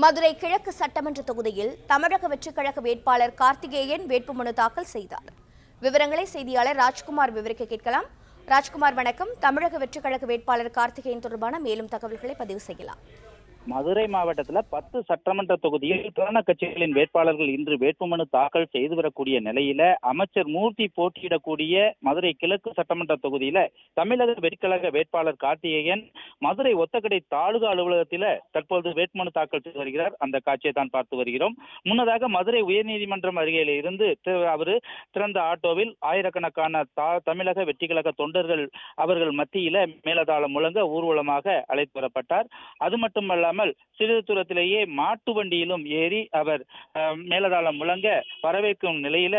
மதுரை கிழக்கு சட்டமன்ற தொகுதியில் தமிழக வெற்றிக் கழக வேட்பாளர் கார்த்திகேயன் வேட்புமனு தாக்கல் செய்தார். விவரங்களை செய்தியாளர் ராஜ்குமார் விவரிக்க கேட்கலாம். ராஜ்குமார் வணக்கம். தமிழக வெற்றிக் கழக வேட்பாளர் கார்த்திகேயன் தொடர்பான மேலும் தகவல்களை பதிவு செய்யலாம். மதுரை மாவட்டத்தில் 10 சட்டமன்ற தொகுதியில் பிரதான கட்சிகளின் வேட்பாளர்கள் இன்று வேட்புமனு தாக்கல் செய்து வரக்கூடிய நிலையில அமைச்சர் மூர்த்தி போட்டியிடக்கூடிய மதுரை கிழக்கு சட்டமன்ற தொகுதியில தமிழக வெற்றிக்கழக வேட்பாளர் கார்த்திகேயன் மதுரை ஒத்தக்கடை தாலுகா அலுவலகத்தில தற்போது வேட்புமனு தாக்கல் செய்து வருகிறார். அந்த காட்சியை தான் பார்த்து வருகிறோம். முன்னதாக மதுரை உயர்நீதிமன்றம் அருகில் இருந்து அவர் திறந்த ஆட்டோவில் ஆயிரக்கணக்கான தமிழக வெற்றிக்கழக தொண்டர்கள் அவர்கள் மத்தியில மேலதாளம் முழங்க ஊர்வலமாக அழைத்து வரப்பட்டார். அது மட்டுமல்ல சிறிது தூரத்திலேயே மாட்டு வண்டியிலும் ஏறி அவர் மேலதாளம் முழங்க வரவேற்கும் நிலையில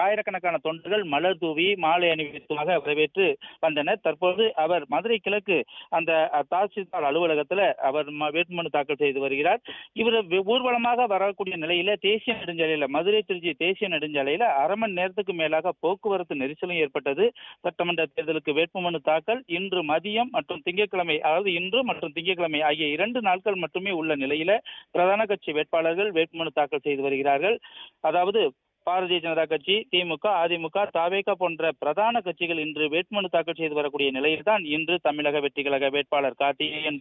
ஆயிரக்கணக்கான தொண்டர்கள் மலர் தூவி மாலை அணிவித்துமாக வரவேற்று வந்தனர். தற்போது அவர் மதுரை கிழக்கு அந்த தாசில்தார் அலுவலகத்தில் அவர் வேட்புமனு தாக்கல் செய்து வருகிறார். இவர் ஊர்வலமாக வரக்கூடிய நிலையில தேசிய நெடுஞ்சாலையில மதுரை திருச்சி தேசிய நெடுஞ்சாலையில அரை மணி நேரத்துக்கு மேலாக போக்குவரத்து நெரிசலும் ஏற்பட்டது. சட்டமன்ற தேர்தலுக்கு வேட்புமனு தாக்கல் இன்று மதியம் மற்றும் திங்கட்கிழமை, அதாவது இன்று மற்றும் திங்கட்கிழமை ஆகிய 2 நாட்கள் மட்டுமே உள்ள நிலையில பிரதான கட்சி வேட்பாளர்கள் வேட்புமனு தாக்கல் செய்து வருகிறார்கள். அதாவது பாரதிய ஜனதா கட்சி, திமுக, அதிமுக, தவேக போன்ற பிரதான கட்சிகள் இன்று வேட்புமனு தாக்கல் செய்து வரக்கூடிய நிலையில்தான் இன்று தமிழக வெற்றிக்கழக வேட்பாளர் கார்த்திகேயன்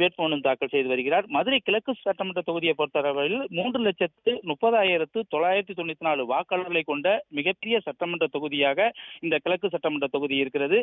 வேட்புமனு தாக்கல் செய்து வருகிறார். மதுரை கிழக்கு சட்டமன்ற தொகுதியை பொறுத்தவரையில் 3,30,994 வாக்காளர்களை கொண்ட மிகப்பெரிய சட்டமன்ற தொகுதியாக இந்த கிழக்கு சட்டமன்ற தொகுதி இருக்கிறது.